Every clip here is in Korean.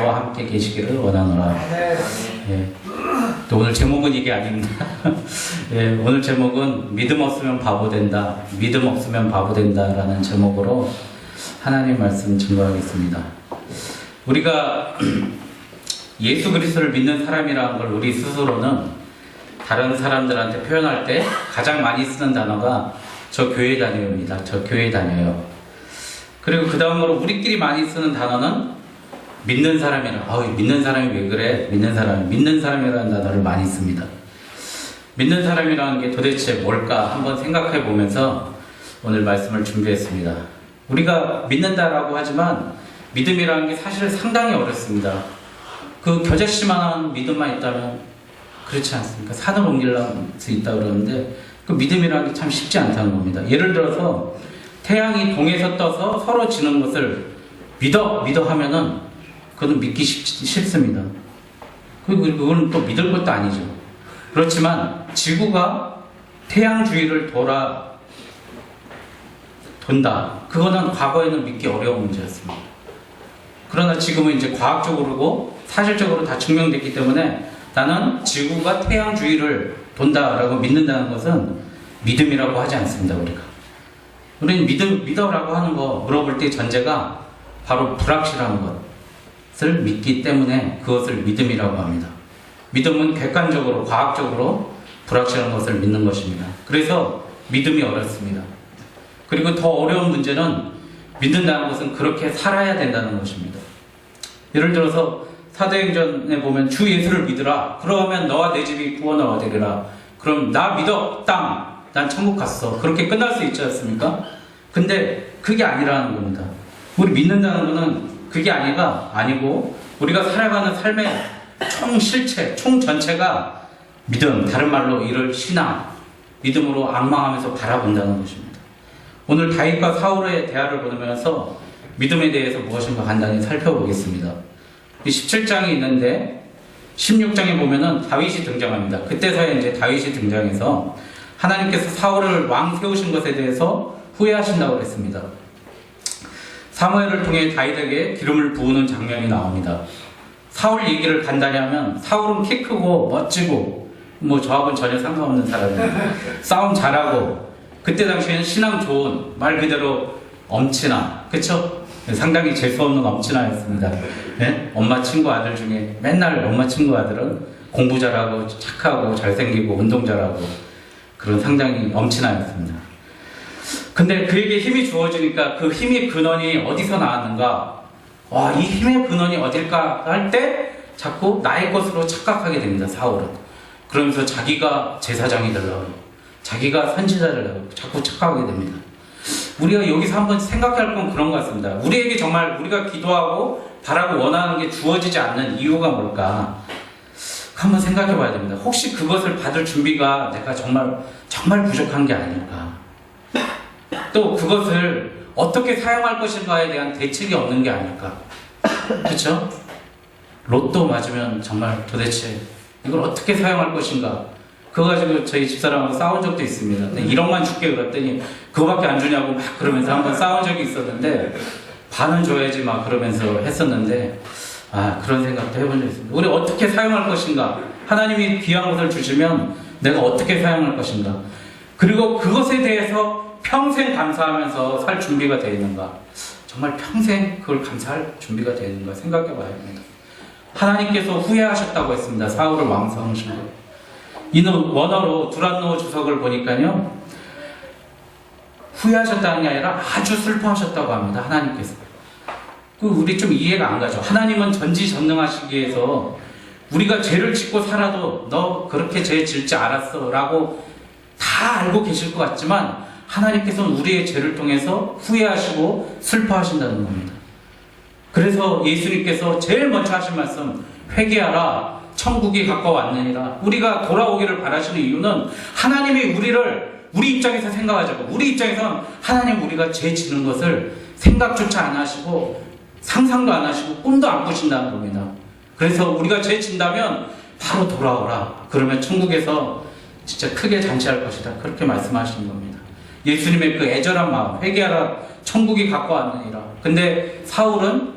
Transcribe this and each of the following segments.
저와 함께 계시기를 원하노라. 예. 또 오늘 제목은 이게 아닙니다. 예, 오늘 제목은 믿음 없으면 바보 된다, 믿음 없으면 바보 된다라는 제목으로 하나님 말씀 증거하겠습니다. 우리가 예수 그리스도를 믿는 사람이라는 걸 우리 스스로는 다른 사람들한테 표현할 때 가장 많이 쓰는 단어가 저 교회 다녀요입니다. 저 교회 다녀요. 그리고 그 다음으로 우리끼리 많이 쓰는 단어는 믿는 사람이라. 믿는 사람이 왜 그래? 믿는 사람이라는 단어를 많이 씁니다. 믿는 사람이라는 게 도대체 뭘까 한번 생각해 보면서 오늘 말씀을 준비했습니다. 우리가 믿는다라고 하지만 믿음이라는 게 사실 상당히 어렵습니다. 그 겨자씨만한 믿음만 있다면 그렇지 않습니까? 산을 옮길 수 있다 그러는데 그 믿음이라는 게 참 쉽지 않다는 겁니다. 예를 들어서 태양이 동에서 떠서 서로 지는 것을 믿어 하면은 그건 믿기 싫습니다. 그건 또 믿을 것도 아니죠. 그렇지만 지구가 태양 주위를 돈다. 그거는 과거에는 믿기 어려운 문제였습니다. 그러나 지금은 이제 과학적으로고 사실적으로 다 증명됐기 때문에 나는 지구가 태양 주위를 돈다라고 믿는다는 것은 믿음이라고 하지 않습니다. 우리는 믿어라고 하는 거 물어볼 때 전제가 바로 불확실한 것을 믿기 때문에 그것을 믿음이라고 합니다. 믿음은 객관적으로 과학적으로 불확실한 것을 믿는 것입니다. 그래서 믿음이 어렵습니다. 그리고 더 어려운 문제는 믿는다는 것은 그렇게 살아야 된다는 것입니다. 예를 들어서 사도행전에 보면 주 예수를 믿으라. 그러면 너와 내 집이 구원을 얻으리라. 그럼 나 믿어 땅. 난 천국 갔어. 그렇게 끝날 수 있지 않습니까? 근데 그게 아니라는 겁니다. 우리 믿는다는 것은 그게 아니고 우리가 살아가는 삶의 총 실체, 총 전체가 믿음, 다른 말로 이를 신앙, 믿음으로 앙망하면서 바라본다는 것입니다. 오늘 다윗과 사울의 대화를 보면서 믿음에 대해서 무엇인가 간단히 살펴보겠습니다. 17장이 있는데 16장에 보면은 다윗이 등장합니다. 그때서야 이제 다윗이 등장해서 하나님께서 사울을 왕 세우신 것에 대해서 후회하신다고 했습니다. 사무엘을 통해 다윗에게 기름을 부으는 장면이 나옵니다. 사울 얘기를 간단히 하면 사울은 키 크고 멋지고 저하고는 전혀 상관없는 사람입니다. 싸움 잘하고 그때 당시에는 신앙 좋은 말 그대로 엄친아, 그쵸? 상당히 재수없는 엄친아였습니다. 네? 엄마 친구 아들 중에 맨날 엄마 친구 아들은 공부 잘하고 착하고 잘생기고 운동 잘하고 그런 상당히 엄친아였습니다. 근데 그에게 힘이 주어지니까 그 힘의 근원이 어디서 나왔는가? 이 힘의 근원이 어딜까 할 때 자꾸 나의 것으로 착각하게 됩니다. 사울은. 그러면서 자기가 제사장이 되려고 자기가 선지자를 되려고 자꾸 착각하게 됩니다. 우리가 여기서 한번 생각할 건 그런 것 같습니다. 우리에게 정말 우리가 기도하고 바라고 원하는 게 주어지지 않는 이유가 뭘까? 한번 생각해 봐야 됩니다. 혹시 그것을 받을 준비가 내가 정말 부족한 게 아닐까? 또 그것을 어떻게 사용할 것인가에 대한 대책이 없는 게 아닐까? 그렇죠? 로또 맞으면 정말 도대체 이걸 어떻게 사용할 것인가? 그거 가지고 저희 집사람하고 싸운 적도 있습니다. 1억만 줄게 그랬더니 그거밖에 안 주냐고 막 그러면서 한번 싸운 적이 있었는데 반은 줘야지 막 그러면서 했었는데 그런 생각도 해본 적이 있습니다. 우리 어떻게 사용할 것인가? 하나님이 귀한 것을 주시면 내가 어떻게 사용할 것인가? 그리고 그것에 대해서 평생 감사하면서 살 준비가 되어 있는가? 정말 평생 그걸 감사할 준비가 되어 있는가 생각해 봐야 합니다. 하나님께서 후회하셨다고 했습니다. 사울을 왕 삼으신 거. 이는 원어로 두란노 주석을 보니까요, 후회하셨다는 게 아니라 아주 슬퍼하셨다고 합니다. 하나님께서. 우리 좀 이해가 안 가죠. 하나님은 전지전능하시기 위해서 우리가 죄를 짓고 살아도 너 그렇게 죄 짓지 않았어 라고 다 알고 계실 것 같지만 하나님께서는 우리의 죄를 통해서 후회하시고 슬퍼하신다는 겁니다. 그래서 예수님께서 제일 먼저 하신 말씀, 회개하라 천국이 가까워왔느니라. 우리가 돌아오기를 바라시는 이유는 하나님이 우리 입장에서 생각하자고, 우리 입장에서는 하나님 우리가 죄 지는 것을 생각조차 안 하시고 상상도 안 하시고 꿈도 안 꾸신다는 겁니다. 그래서 우리가 죄 진다면 바로 돌아오라. 그러면 천국에서 진짜 크게 잔치할 것이다. 그렇게 말씀하시는 겁니다. 예수님의 그 애절한 마음, 회개하라 천국이 가까워왔느니라. 근데 사울은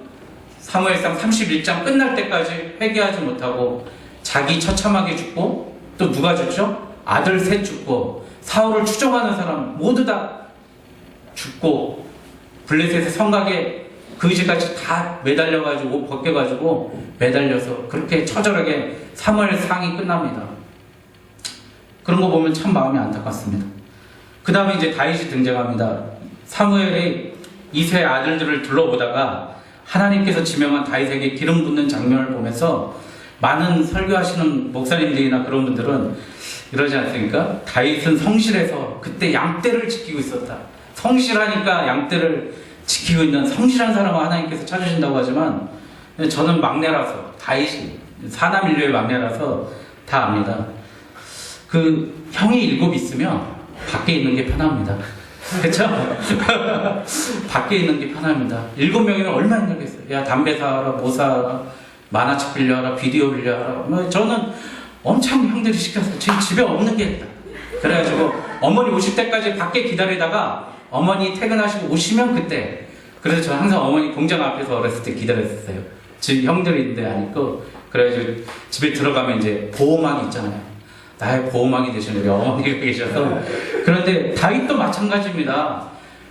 사무엘상 31장 끝날 때까지 회개하지 못하고 자기 처참하게 죽고, 또 누가 죽죠? 아들 셋 죽고, 사울을 추종하는 사람 모두 다 죽고, 블레셋의 성곽에 그지같이 다 매달려가지고 옷 벗겨가지고 매달려서 그렇게 처절하게 사무엘상이 끝납니다. 그런 거 보면 참 마음이 안타깝습니다. 그 다음에 이제 다윗이 등장합니다. 사무엘이 이세 아들들을 둘러보다가 하나님께서 지명한 다윗에게 기름 붓는 장면을 보면서 많은 설교하시는 목사님들이나 그런 분들은 이러지 않습니까? 다윗은 성실해서 그때 양떼를 지키고 있었다. 성실하니까 양떼를 지키고 있는 성실한 사람을 하나님께서 찾으신다고 하지만, 저는 막내라서, 다윗이 사남 인류의 막내라서 다 압니다. 그 형이 7 있으면 밖에 있는 게 편합니다. 그렇죠? 밖에 있는 게 편합니다. 7명이면 얼마나 힘들겠어요. 야, 담배 사라, 뭐 사라, 만화책 빌려라, 비디오 빌려라. 저는 엄청 형들이 시켜서 지금 집에 없는 게 있다. 그래가지고 어머니 오실 때까지 밖에 기다리다가 어머니 퇴근하시고 오시면 그때. 그래서 저는 항상 어머니 공장 앞에서 어렸을 때 기다렸었어요. 지금 형들이 있는데 안 있고. 그래가지고 집에 들어가면 이제 보호막이 있잖아요. 나의 보호막이 되시는 우리 어머니가 계셔서. 그런데 다윗도 마찬가지입니다.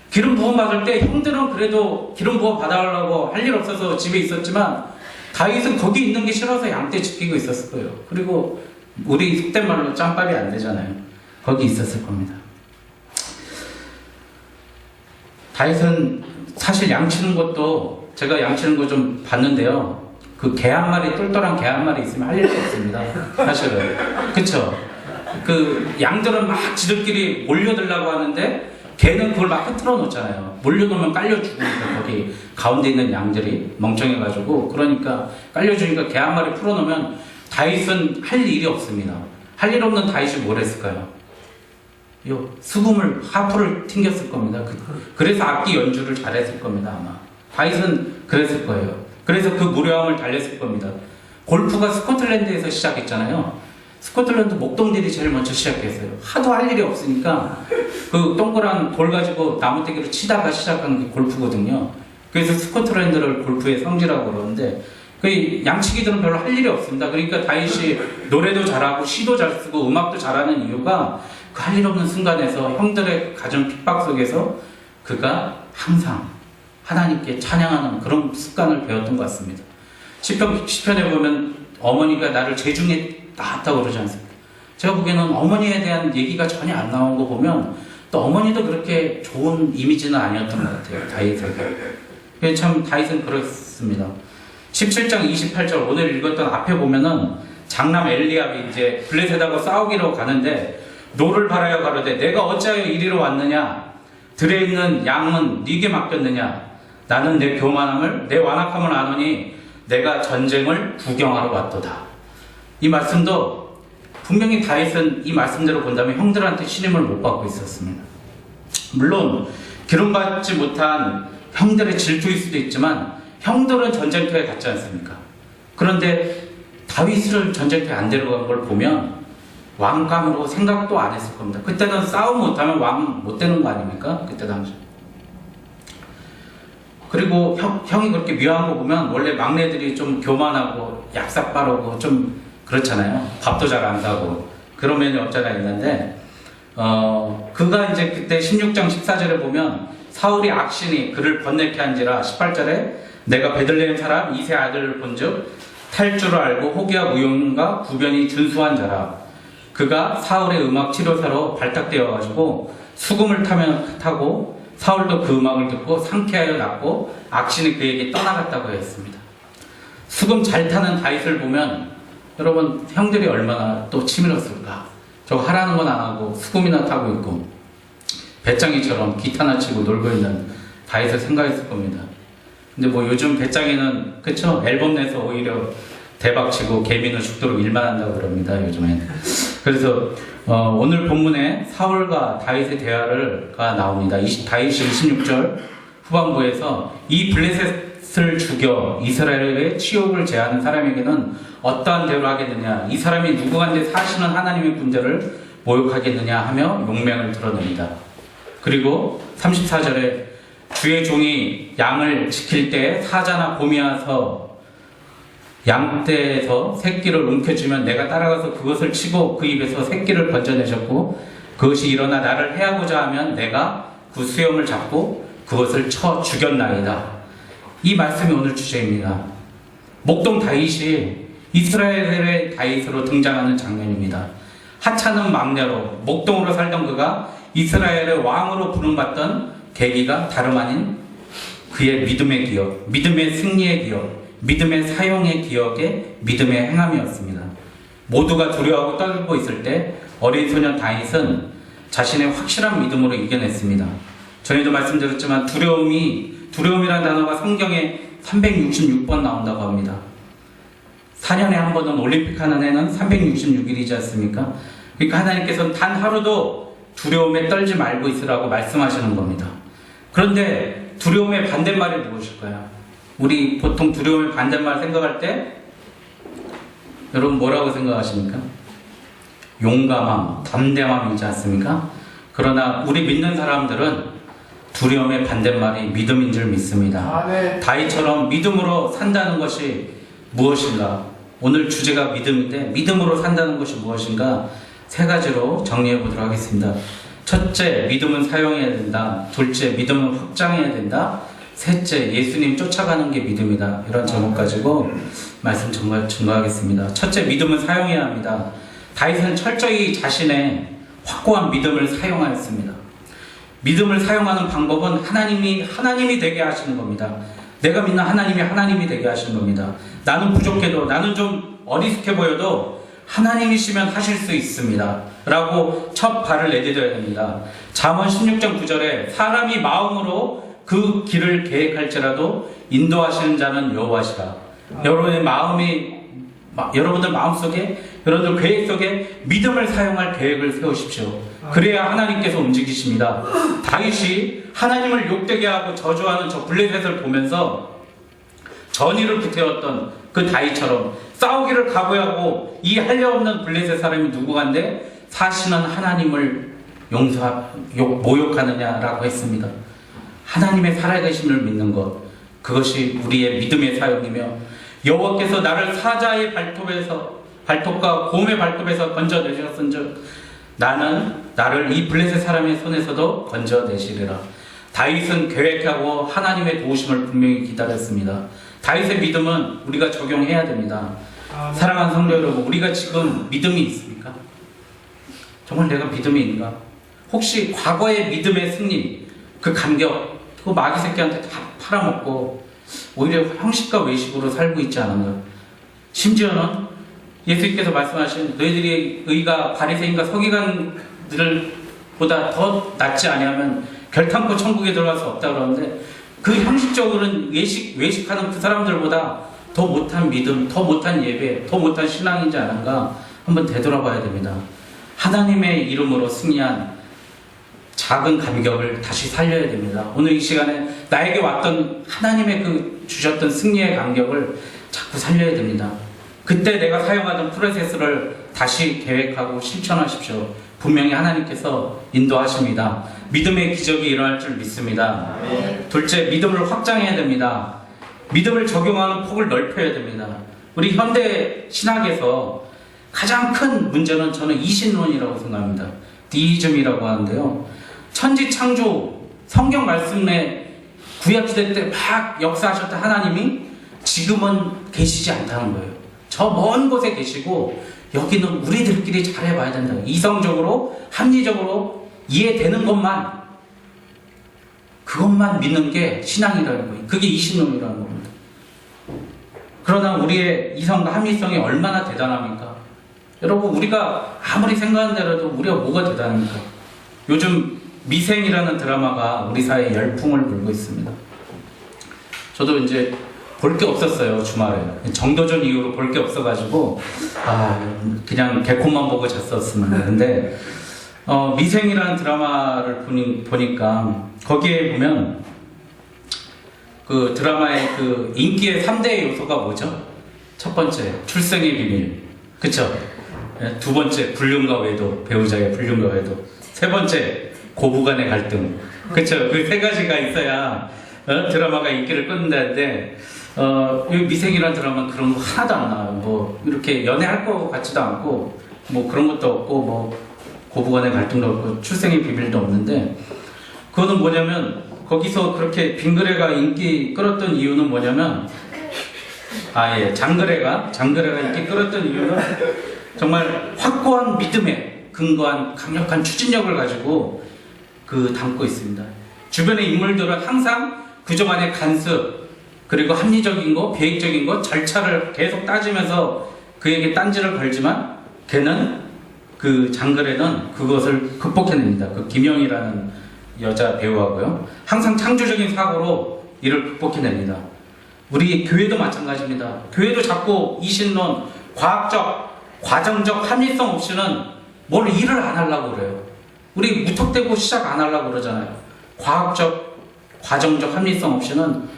기름 부음 받을 때 형들은 그래도 기름 부음 받아가려고 할 일 없어서 집에 있었지만 다윗은 거기 있는 게 싫어서 양떼 지키고 있었을 거예요. 그리고 우리 속된 말로 짬밥이 안 되잖아요. 거기 있었을 겁니다. 다윗은 사실 양치는 것도, 제가 양치는 거 좀 봤는데요. 그 개 한 마리, 똘똘한 개 한 마리 있으면 할 일이 없습니다. 사실은. 그쵸? 그 양들은 막 지들끼리 몰려들라고 하는데 개는 그걸 막 흐트러 놓잖아요. 몰려놓으면 깔려 죽으니까, 거기 가운데 있는 양들이 멍청해가지고. 그러니까 깔려주니까 개 한 마리 풀어놓으면 다윗은 할 일이 없습니다. 할 일 없는 다윗이 뭘 했을까요? 수금을, 하프를 튕겼을 겁니다. 그래서 악기 연주를 잘했을 겁니다, 아마. 다윗은 그랬을 거예요. 그래서 그 무료함을 달랬을 겁니다. 골프가 스코틀랜드에서 시작했잖아요. 스코틀랜드 목동들이 제일 먼저 시작했어요. 하도 할 일이 없으니까 그 동그란 돌 가지고 나무떼기로 치다가 시작한 게 골프거든요. 그래서 스코틀랜드를 골프의 성지라고 그러는데, 그 양치기들은 별로 할 일이 없습니다. 그러니까 다윗이 노래도 잘하고 시도 잘 쓰고 음악도 잘하는 이유가 그 할 일 없는 순간에서 형들의 가정 핍박 속에서 그가 항상 하나님께 찬양하는 그런 습관을 배웠던 것 같습니다. 시편에 보면 어머니가 나를 재중에 낳았다고 그러지 않습니까? 제가 보기에는 어머니에 대한 얘기가 전혀 안 나온 거 보면 또 어머니도 그렇게 좋은 이미지는 아니었던 것 같아요. 다윗에게. 참 다윗은 그렇습니다. 17장 28절 오늘 읽었던 앞에 보면은 장남 엘리압이 이제 블레셋하고 싸우기로 가는데, 노를 바라여 가로되 내가 어찌하여 이리로 왔느냐? 들에 있는 양은 네게 맡겼느냐? 나는 내 교만함을, 내 완악함을 아노니 내가 전쟁을 구경하러 왔도다. 이 말씀도 분명히 다윗은 이 말씀대로 본다면 형들한테 신임을 못 받고 있었습니다. 물론 기름받지 못한 형들의 질투일 수도 있지만 형들은 전쟁터에 갔지 않습니까? 그런데 다윗을 전쟁터에 안 데려간 걸 보면 왕감으로 생각도 안 했을 겁니다. 그때는 싸움 못하면 왕 못 되는 거 아닙니까? 그때 당시. 그리고 형이 그렇게 묘한 거 보면 원래 막내들이 좀 교만하고 얍삽 빠르고 좀 그렇잖아요. 밥도 잘 안 사고 그런 면이 없잖아 있는데 그가 이제 그때 16장 14절에 보면 사울이 악신이 그를 번뇌케 한지라 18절에 내가 베들레헴 사람 이세 아들을 본즉 탈 줄을 알고 호기와 무용과 구변이 준수한 자라. 그가 사울의 음악 치료사로 발탁되어 가지고 수금을 타고 사울도 그 음악을 듣고 상쾌하여 났고 악신이 그에게 떠나갔다고 했습니다. 수금 잘 타는 다윗을 보면 여러분 형들이 얼마나 또 치밀었을까. 저거 하라는 건 안 하고 수금이나 타고 있고 배짱이처럼 기타나 치고 놀고 있는 다윗을 생각했을 겁니다. 근데 뭐 요즘 배짱이는 그쵸? 앨범 내서 오히려 대박치고 개미는 죽도록 일만 한다고 그럽니다. 요즘엔. 그래서 오늘 본문에 사울과 다윗의 대화가 나옵니다. 다윗이 26절 후반부에서 이 블레셋을 죽여 이스라엘의 치욕을 제하는 사람에게는 어떠한 대우를 하겠느냐, 이 사람이 누구한테 사시는 하나님의 군대를 모욕하겠느냐 하며 용맹을 드러냅니다. 그리고 34절에 주의 종이 양을 지킬 때 사자나 곰이 와서 양떼에서 새끼를 움켜쥐면 내가 따라가서 그것을 치고 그 입에서 새끼를 건져내셨고 그것이 일어나 나를 해하고자 하면 내가 그 수염을 잡고 그것을 쳐 죽였나이다. 이 말씀이 오늘 주제입니다. 목동 다윗이 이스라엘의 다윗으로 등장하는 장면입니다. 하찮은 막내로 목동으로 살던 그가 이스라엘의 왕으로 부름받던 계기가 다름 아닌 그의 믿음의 기억, 믿음의 승리의 기억, 믿음의 사용의 기억에 믿음의 행함이었습니다. 모두가 두려워하고 떨고 있을 때 어린 소년 다윗은 자신의 확실한 믿음으로 이겨냈습니다. 전에도 말씀드렸지만 두려움이라는 단어가 성경에 366번 나온다고 합니다. 4년에 한 번은 올림픽 하는 해는 366일이지 않습니까? 그러니까 하나님께서는 단 하루도 두려움에 떨지 말고 있으라고 말씀하시는 겁니다. 그런데 두려움의 반대말이 무엇일까요? 우리 보통 두려움의 반대말 생각할 때 여러분 뭐라고 생각하십니까? 용감함, 담대함이지 않습니까? 그러나 우리 믿는 사람들은 두려움의 반대말이 믿음인 줄 믿습니다. 네. 다윗처럼 믿음으로 산다는 것이 무엇인가? 오늘 주제가 믿음인데 믿음으로 산다는 것이 무엇인가? 세 가지로 정리해 보도록 하겠습니다. 첫째, 믿음은 사용해야 된다. 둘째, 믿음은 확장해야 된다. 셋째, 예수님 쫓아가는 게 믿음이다. 이런 제목 가지고 말씀 증거하겠습니다. 첫째, 믿음은 사용해야 합니다. 다윗은 철저히 자신의 확고한 믿음을 사용하였습니다. 믿음을 사용하는 방법은 하나님이 되게 하시는 겁니다. 내가 믿는 하나님이 되게 하시는 겁니다. 나는 부족해도, 나는 좀 어리숙해 보여도 하나님이시면 하실 수 있습니다. 라고 첫 발을 내딛어야 됩니다. 잠언 16장 9절에 사람이 마음으로 그 길을 계획할지라도 인도하시는 자는 여호와시라. 여러분의 여러분들 마음속에, 여러분들 계획 속에 믿음을 사용할 계획을 세우십시오. 그래야 하나님께서 움직이십니다. 다윗이 하나님을 욕되게 하고 저주하는 저 블레셋을 보면서 전의를 불태웠던 그 다윗처럼 싸우기를 각오하고 이 할례없는 블레셋 사람이 누구간데 사시는 하나님을 모욕하느냐라고 했습니다. 하나님의 살아계심을 믿는 것, 그것이 우리의 믿음의 사용이며 여호와께서 나를 사자의 발톱과 곰의 발톱에서 건져내셨은즉 나를 이 블레셋 사람의 손에서도 건져내시리라. 다윗은 계획하고 하나님의 도우심을 분명히 기다렸습니다. 다윗의 믿음은 우리가 적용해야 됩니다. 사랑하는 성도 여러분, 우리가 지금 믿음이 있습니까? 정말 내가 믿음이 있는가? 혹시 과거의 믿음의 승리, 그 감격, 그 마귀 새끼한테 다 팔아먹고 오히려 형식과 외식으로 살고 있지 않은가? 심지어는 예수님께서 말씀하신 너희들의 의가 바리새인과 서기관들보다 더 낫지 아니하면 결탄코 천국에 들어갈 수 없다 그러는데 그 형식적으로는 외식하는 그 사람들보다 더 못한 믿음, 더 못한 예배, 더 못한 신앙인지 아닌가 한번 되돌아봐야 됩니다. 하나님의 이름으로 승리한 작은 감격을 다시 살려야 됩니다. 오늘 이 시간에 나에게 왔던 하나님의 주셨던 승리의 감격을 자꾸 살려야 됩니다. 그때 내가 사용하던 프로세스를 다시 계획하고 실천하십시오. 분명히 하나님께서 인도하십니다. 믿음의 기적이 일어날 줄 믿습니다. 둘째, 믿음을 확장해야 됩니다. 믿음을 적용하는 폭을 넓혀야 됩니다. 우리 현대 신학에서 가장 큰 문제는 저는 이신론이라고 생각합니다. 디이즘이라고 하는데요. 천지 창조 성경 말씀에 구약시대 때 막 역사하셨던 하나님이 지금은 계시지 않다는 거예요. 저 먼 곳에 계시고 여기는 우리들끼리 잘해봐야 된다. 이성적으로 합리적으로 이해되는 것만, 그것만 믿는 게 신앙이라는 거예요. 그게 이신론이라는 겁니다. 그러나 우리의 이성과 합리성이 얼마나 대단합니까? 여러분, 우리가 아무리 생각하는 대로도 우리가 뭐가 대단합니까? 요즘 미생이라는 드라마가 우리 사회에 열풍을 불고 있습니다. 저도 이제 볼 게 없었어요, 주말에. 정도전 이후로 볼 게 없어가지고 그냥 개콘만 보고 잤었습니다. 근데 미생이라는 드라마를 보니까 거기에 보면 그 드라마의 그 인기의 3대 요소가 뭐죠? 첫 번째, 출생의 비밀. 그쵸? 두 번째, 불륜과 외도. 배우자의 불륜과 외도. 세 번째, 고부간의 갈등. 그쵸? 그 세 가지가 있어야 드라마가 인기를 끊는다는데 이 미생이라는 드라마는 그런 거 하나도 안 나와요. 뭐 이렇게 연애할 것 같지도 않고 뭐 그런 것도 없고 뭐 고부간의 갈등도 없고 출생의 비밀도 없는데, 그거는 뭐냐면 거기서 그렇게 빙그레가 인기 끌었던 이유는 뭐냐면 장그레가 인기 끌었던 이유는 정말 확고한 믿음에 근거한 강력한 추진력을 가지고 담고 있습니다. 주변의 인물들은 항상 그동안의 간섭, 그리고 합리적인 거, 계획적인 거, 절차를 계속 따지면서 그에게 딴지를 걸지만 걔는 장그레는 그것을 극복해냅니다. 그 김영이라는 여자 배우하고요. 항상 창조적인 사고로 이를 극복해냅니다. 우리 교회도 마찬가지입니다. 교회도 자꾸 이신론, 과학적, 과정적 합리성 없이는 뭘 일을 안 하려고 그래요. 우리 무턱대고 시작 안 하려고 그러잖아요. 과학적, 과정적 합리성 없이는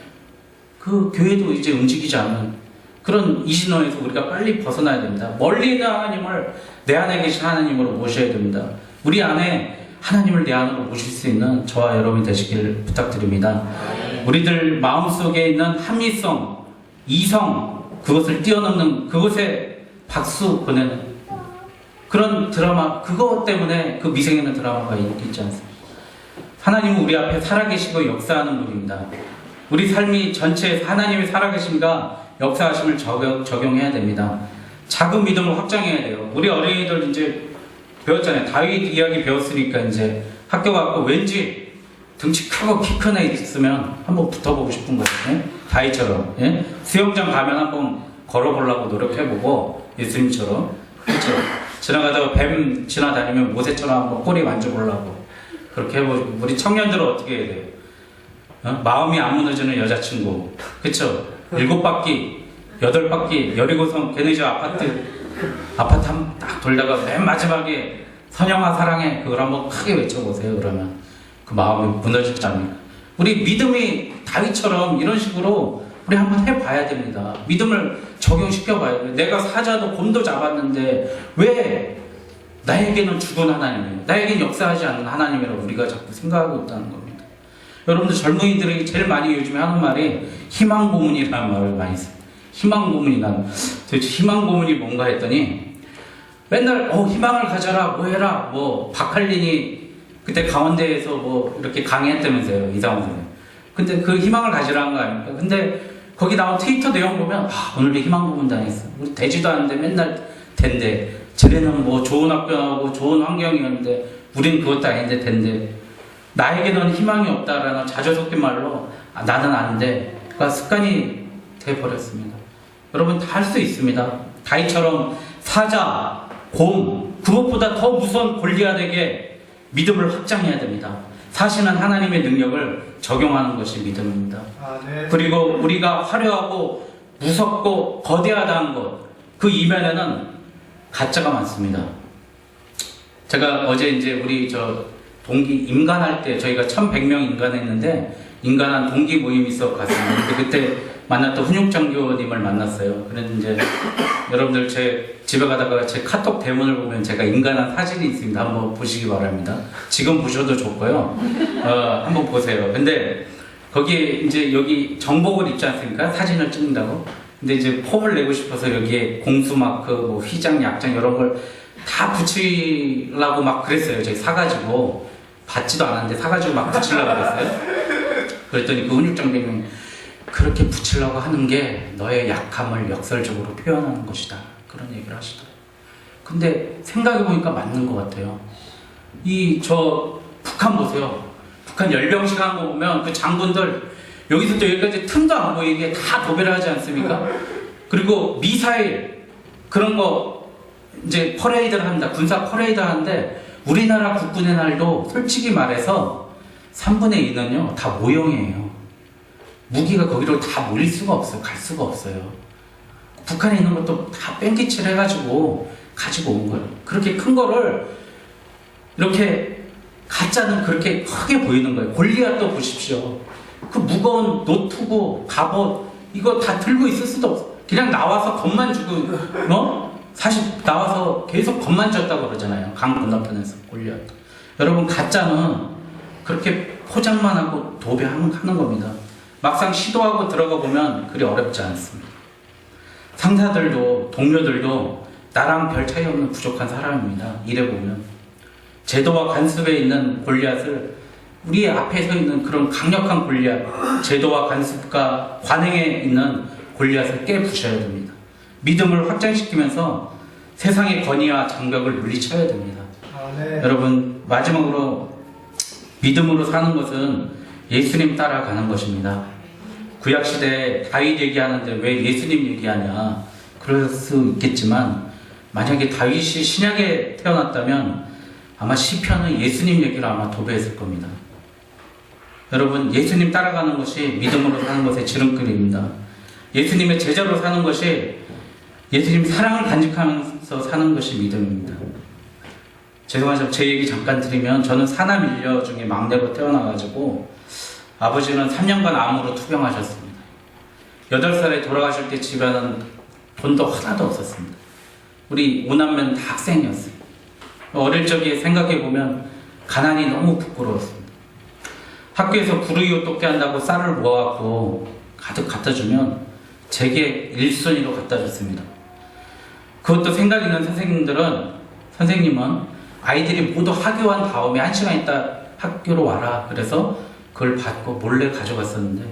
그 교회도 이제 움직이지 않는 그런 이신론에서 우리가 빨리 벗어나야 됩니다. 멀리 있는 하나님을 내 안에 계신 하나님으로 모셔야 됩니다. 우리 안에 하나님을 내 안으로 모실 수 있는 저와 여러분이 되시길 부탁드립니다. 우리들 마음속에 있는 합리성, 이성, 그것을 뛰어넘는, 그것에 박수 보내는 그런 드라마, 그것 때문에 그 미생이라는 드라마가 있지 않습니까? 하나님은 우리 앞에 살아계시고 역사하는 분입니다. 우리 삶이 전체에서 하나님의 살아계심과 역사하심을 적용해야 됩니다. 작은 믿음을 확장해야 돼요. 우리 어린이들 이제 배웠잖아요. 다윗 이야기 배웠으니까 이제 학교 가고 왠지 등치 크고 키 큰 애 있으면 한번 붙어보고 싶은 거예요. 다윗처럼. 예? 수영장 가면 한번 걸어보려고 노력해보고 예수님처럼. 그렇죠. 지나가다가 뱀 지나다니면 모세처럼 한번 꼬리 만져보려고 그렇게 해보고. 우리 청년들은 어떻게 해야 돼요? 마음이 안 무너지는 여자친구. 그쵸? 7바퀴, 8바퀴, 여리고성 게네저 아파트 한번 딱 돌다가 맨 마지막에 선영아 사랑해. 그걸 한번 크게 외쳐보세요. 그러면 그 마음이 무너지지 않습니까? 우리 믿음이 다윗처럼 이런 식으로 우리 한번 해봐야 됩니다. 믿음을 적용시켜봐야 돼요. 내가 사자도 곰도 잡았는데 왜 나에게는 죽은 하나님이에요? 나에게는 역사하지 않는 하나님이라고 우리가 자꾸 생각하고 있다는 겁니다. 여러분들 젊은이들이 제일 많이 요즘에 하는 말이 희망 고문이라는 말을 많이 써요. 희망 고문이라는. 도대체 희망 고문이 뭔가 했더니 맨날 희망을 가져라, 뭐 해라, 뭐 박할린이 그때 강원대에서 뭐 이렇게 강의했다면서요, 이상훈 선생님. 근데 그 희망을 가지라는 거 아닙니까? 근데 거기 나온 트위터 내용 보면 오늘도 희망 고문 당했어. 우리 되지도 않는데 맨날 된대. 쟤네는 뭐 좋은 학교 나오고 좋은 환경이었는데 우린 그것도 아닌데 된대. 나에게는 희망이 없다라는 자주 섞인 말로 나는 안 돼. 그러니까 습관이 돼버렸습니다. 여러분 다 할 수 있습니다. 다윗처럼 사자, 곰, 그것보다 더 무서운 골리앗에게 믿음을 확장해야 됩니다. 사실은 하나님의 능력을 적용하는 것이 믿음입니다. 그리고 우리가 화려하고 무섭고 거대하다는 것, 그 이면에는 가짜가 많습니다. 제가 어제 이제 우리 동기 임관할 때 저희가 1100명 임관했는데 임관한 동기 모임이 있어 갔습니다. 근데 그때 만났던 훈육장교님을 만났어요. 그랬는데 여러분들 제 집에 가다가 제 카톡 대문을 보면 제가 인간한 사진이 있습니다. 한번 보시기 바랍니다. 지금 보셔도 좋고요. 한번 보세요. 근데 거기에 이제 여기 정복을 입지 않습니까? 사진을 찍는다고. 근데 이제 폼을 내고 싶어서 여기에 공수 마크, 뭐 휘장, 약장 이런 걸 다 붙이려고 막 그랬어요. 제가 사가지고 받지도 않았는데 사가지고 막 붙이려고 그랬어요. 그랬더니 그 훈육장님이 그렇게 붙이려고 하는 게 너의 약함을 역설적으로 표현하는 것이다. 그런 얘기를 하시더라고요. 근데 생각해보니까 맞는 것 같아요. 저 북한 보세요. 북한 열병식 한 거 보면 그 장군들 여기서부터 여기까지 틈도 안 보이게 다 도배를 하지 않습니까? 그리고 미사일 그런 거 이제 퍼레이드를 합니다. 군사 퍼레이드 하는데 우리나라 국군의 날도 솔직히 말해서 3분의 2는요 다 모형이에요. 무기가 거기로 다 몰릴 수가 없어요. 갈 수가 없어요. 북한에 있는 것도 다 뺑기칠 해가지고 가지고 온 거예요. 그렇게 큰 거를 이렇게 가짜는 그렇게 크게 보이는 거예요. 골리앗도 보십시오. 그 무거운 노트북, 갑옷 이거 다 들고 있을 수도 없어. 그냥 나와서 겁만 주고 사실 나와서 계속 겁만 줬다고 그러잖아요. 강 건너편에서 골리앗. 여러분 가짜는 그렇게 포장만 하고 도배하는 겁니다. 막상 시도하고 들어가 보면 그리 어렵지 않습니다. 상사들도 동료들도 나랑 별 차이 없는 부족한 사람입니다. 일해보면 제도와 간섭에 있는 골리앗을 우리 앞에 서 있는 그런 강력한 골리앗, 제도와 간섭과 관행에 있는 골리앗을 깨부셔야 됩니다. 믿음을 확장시키면서 세상의 권위와 장벽을 물리쳐야 됩니다. 네. 여러분 마지막으로 믿음으로 사는 것은 예수님 따라가는 것입니다. 구약시대에 다윗 얘기하는데 왜 예수님 얘기하냐 그럴 수 있겠지만 만약에 다윗이 신약에 태어났다면 아마 시편은 예수님 얘기를 아마 도배했을 겁니다. 여러분 예수님 따라가는 것이 믿음으로 사는 것의 지름길입니다. 예수님의 제자로 사는 것이 예수님 사랑을 간직하면서 사는 것이 믿음입니다. 죄송하지만 제 얘기 잠깐 드리면 저는 사남 일녀 중에 막내로 태어나가지고 아버지는 3년간 암으로 투병하셨습니다. 8살에 돌아가실 때 집에는 돈도 하나도 없었습니다. 우리 5남매는 다 학생이었어요. 어릴 적에 생각해보면 가난이 너무 부끄러웠습니다. 학교에서 불우이웃 돕게 한다고 쌀을 모아갖고 가득 갖다 주면 제게 1순위로 갖다 줬습니다. 그것도 생각 있는 선생님은 아이들이 모두 하교한 다음에 1시간 있다 학교로 와라. 그래서 그걸 받고 몰래 가져갔었는데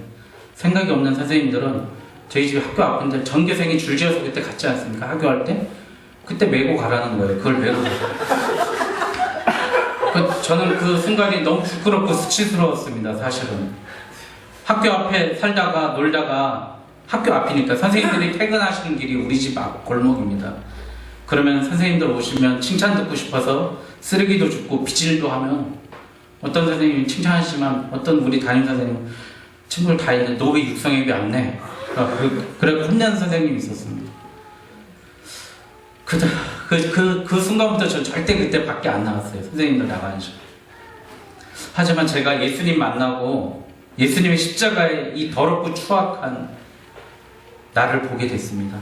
생각이 없는 선생님들은 저희 집 학교 앞인데 전교생이 줄지어서 그때 갔지 않습니까? 학교할 때? 그때 메고 가라는 거예요. 그걸 메고 저는 그 순간이 너무 부끄럽고 수치스러웠습니다. 사실은 학교 앞에 살다가 놀다가 학교 앞이니까 선생님들이 퇴근하시는 길이 우리 집 앞 골목입니다. 그러면 선생님들 오시면 칭찬 듣고 싶어서 쓰레기도 줍고 빗질도 하면 어떤 선생님이 칭찬하시지만 어떤 우리 담임 선생님은 친구들 다 있는데 너 왜 육성회비 안 내? 그래 혼내는 선생님이 있었습니다. 그 순간부터 저 절대 그때 밖에 안 나갔어요. 선생님들 나가는 시간. 하지만 제가 예수님 만나고 예수님의 십자가의 이 더럽고 추악한 나를 보게 됐습니다.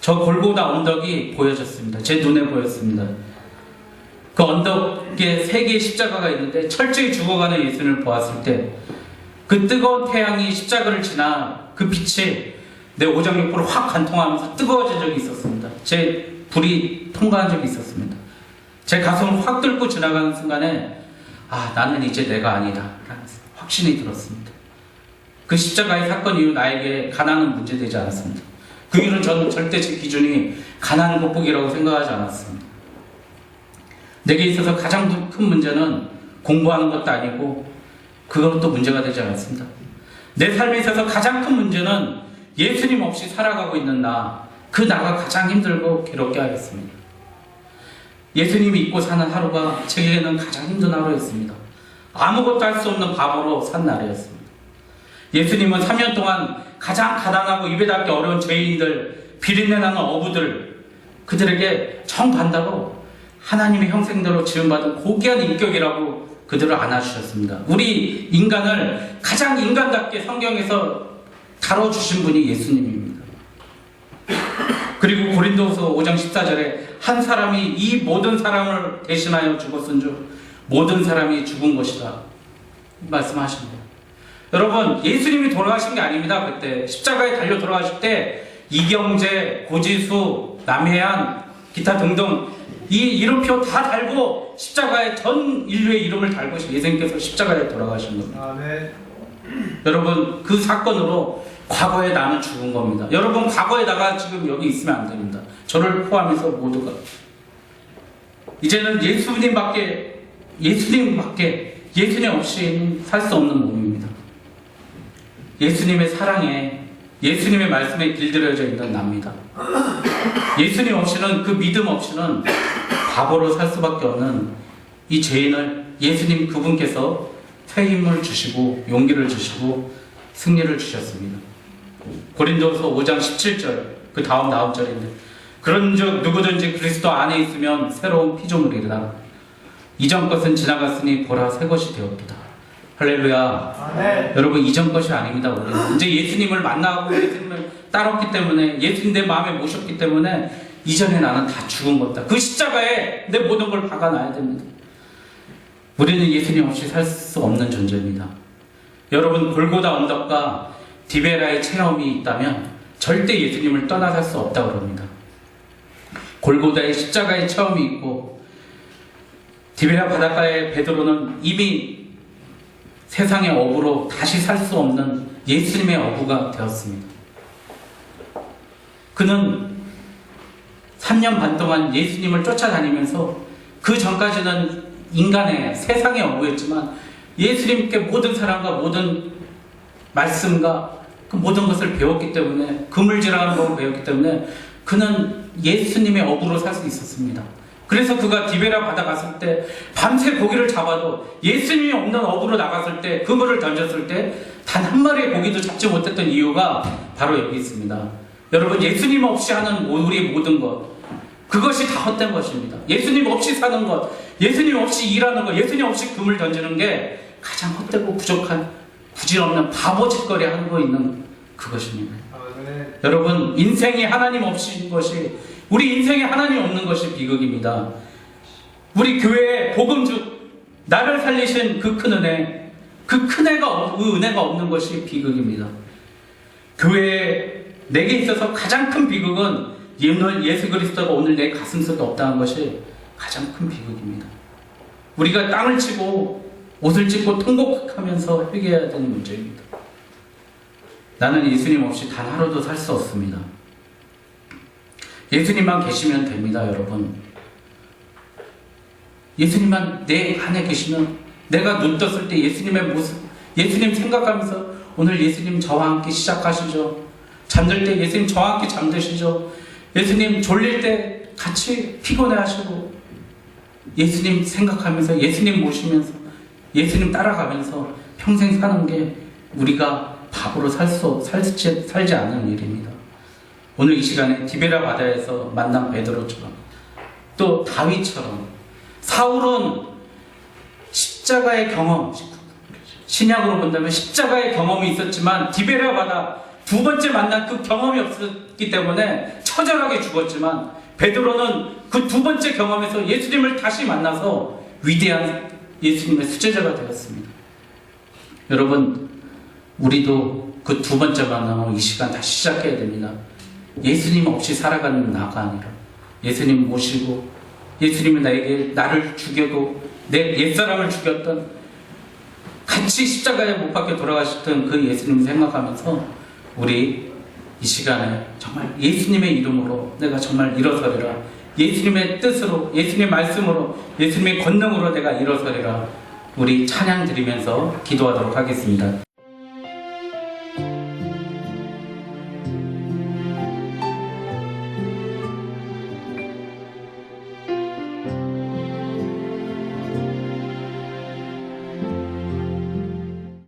저 골고다 언덕이 보여졌습니다. 제 눈에 보였습니다. 그 언덕에 3개의 십자가가 있는데 철저히 죽어가는 예수님을 보았을 때 그 뜨거운 태양이 십자가를 지나 그 빛이 내 오장육부를 확 관통하면서 뜨거워진 적이 있었습니다. 제 불이 통과한 적이 있었습니다. 제 가슴을 확 뚫고 지나가는 순간에 나는 이제 내가 아니다 라는 확신이 들었습니다. 그 십자가의 사건 이후 나에게 가난은 문제되지 않았습니다. 그 이후로 저는 절대 제 기준이 가난 극복이라고 생각하지 않았습니다. 내게 있어서 가장 큰 문제는 공부하는 것도 아니고 그것도 문제가 되지 않았습니다. 내 삶에 있어서 가장 큰 문제는 예수님 없이 살아가고 있는 그 나가 가장 힘들고 괴롭게 하였습니다. 예수님이 잊고 사는 하루가 제게는 가장 힘든 하루였습니다. 아무것도 할 수 없는 바보로 산 날이었습니다. 예수님은 3년 동안 가장 가난하고 입에 닿기 어려운 죄인들, 비린내나는 어부들, 그들에게 정반대로 하나님의 형생대로 지음받은 고귀한 인격이라고 그들을 안아주셨습니다. 우리 인간을 가장 인간답게 성경에서 다뤄주신 분이 예수님입니다. 그리고 고린도서 5장 14절에 한 사람이 이 모든 사람을 대신하여 죽었은 줄 모든 사람이 죽은 것이다 말씀하십니다. 여러분, 예수님이 돌아가신 게 아닙니다. 그때 십자가에 달려 돌아가실 때 이경재, 고지수, 남해안, 기타 등등 이 이름표 다 달고 십자가에 전 인류의 이름을 달고 예수님께서 십자가에 돌아가신 겁니다. 네. 여러분, 그 사건으로 과거에 나는 죽은 겁니다. 여러분, 과거에 나가 지금 여기 있으면 안 됩니다. 저를 포함해서 모두가. 이제는 예수님 없이 살 수 없는 몸입니다. 예수님의 사랑에, 예수님의 말씀에 길들여져 있는 납니다. 예수님 없이는, 그 믿음 없이는 바보로 살 수밖에 없는 이 죄인을 예수님 그분께서 새 힘을 주시고 용기를 주시고 승리를 주셨습니다. 고린도서 5장 17절, 그 다음 절인데, 그런즉 누구든지 그리스도 안에 있으면 새로운 피조물이라. 이전 것은 지나갔으니 보라 새 것이 되었도다. 할렐루야. 네. 여러분, 이전 것이 아닙니다. 우리는 이제 예수님을 만나고 예수님을 따랐기 때문에, 예수님 내 마음에 모셨기 때문에 이전에 나는 다 죽은 것다. 그 십자가에 내 모든 걸 박아놔야 됩니다. 우리는 예수님 없이 살 수 없는 존재입니다. 여러분, 골고다 언덕과 디베라의 체험이 있다면 절대 예수님을 떠나 살 수 없다고 합니다. 골고다의 십자가의 체험이 있고 디베라 바닷가의 베드로는 이미 세상의 어부로 다시 살 수 없는 예수님의 어부가 되었습니다. 그는 3년 반 동안 예수님을 쫓아다니면서 그 전까지는 인간의 세상의 어부였지만 예수님께 모든 사랑과 모든 말씀과 그 모든 것을 배웠기 때문에, 그물질하는 걸 배웠기 때문에 그는 예수님의 어부로 살 수 있었습니다. 그래서 그가 디베라 바다 갔을 때 밤새 고기를 잡아도 예수님이 없는 어부로 나갔을 때, 그물을 던졌을 때 단 한 마리의 고기도 잡지 못했던 이유가 바로 여기 있습니다. 여러분, 예수님 없이 하는 우리의 모든 것, 그것이 다 헛된 것입니다. 예수님 없이 사는 것, 예수님 없이 일하는 것, 예수님 없이 그물 던지는 게 가장 헛되고 부족한, 부질없는 바보 짓거리 하고 있는 그것입니다. 네. 여러분, 인생이 하나님 없인 것이, 우리 인생에 하나님 없는 것이 비극입니다. 우리 교회의 복음주, 나를 살리신 그 큰 은혜, 그 큰 은혜가 없는 것이 비극입니다. 교회에 내게 있어서 가장 큰 비극은 예수 그리스도가 오늘 내 가슴속에 없다는 것이 가장 큰 비극입니다. 우리가 땅을 치고 옷을 찢고 통곡하면서 회개해야 되는 문제입니다. 나는 예수님 없이 단 하루도 살 수 없습니다. 예수님만 계시면 됩니다, 여러분. 예수님만 내 안에 계시면, 내가 눈 떴을 때 예수님의 모습, 예수님 생각하면서 오늘 예수님 저와 함께 시작하시죠. 잠들 때 예수님 저와 함께 잠드시죠. 예수님 졸릴 때 같이 피곤해 하시고, 예수님 생각하면서, 예수님 모시면서, 예수님 따라가면서 평생 사는 게 우리가 바보로 살지 않는 일입니다. 오늘 이 시간에 디베라 바다에서 만난 베드로처럼, 또 다윗처럼, 사울은 십자가의 경험, 신약으로 본다면 십자가의 경험이 있었지만 디베라 바다 두 번째 만난 그 경험이 없었기 때문에 처절하게 죽었지만, 베드로는 그 두 번째 경험에서 예수님을 다시 만나서 위대한 예수님의 수제자가 되었습니다. 여러분, 우리도 그 두 번째 만남을 이 시간 다시 시작해야 됩니다. 예수님 없이 살아가는 나가 아니라 예수님 모시고, 예수님이 나를 죽여도 내 옛사람을 죽였던, 같이 십자가에 못 박혀 돌아가셨던 그 예수님을 생각하면서 우리 이 시간에 정말 예수님의 이름으로 내가 정말 일어서리라, 예수님의 뜻으로, 예수님의 말씀으로, 예수님의 권능으로 내가 일어서리라, 우리 찬양 드리면서 기도하도록 하겠습니다.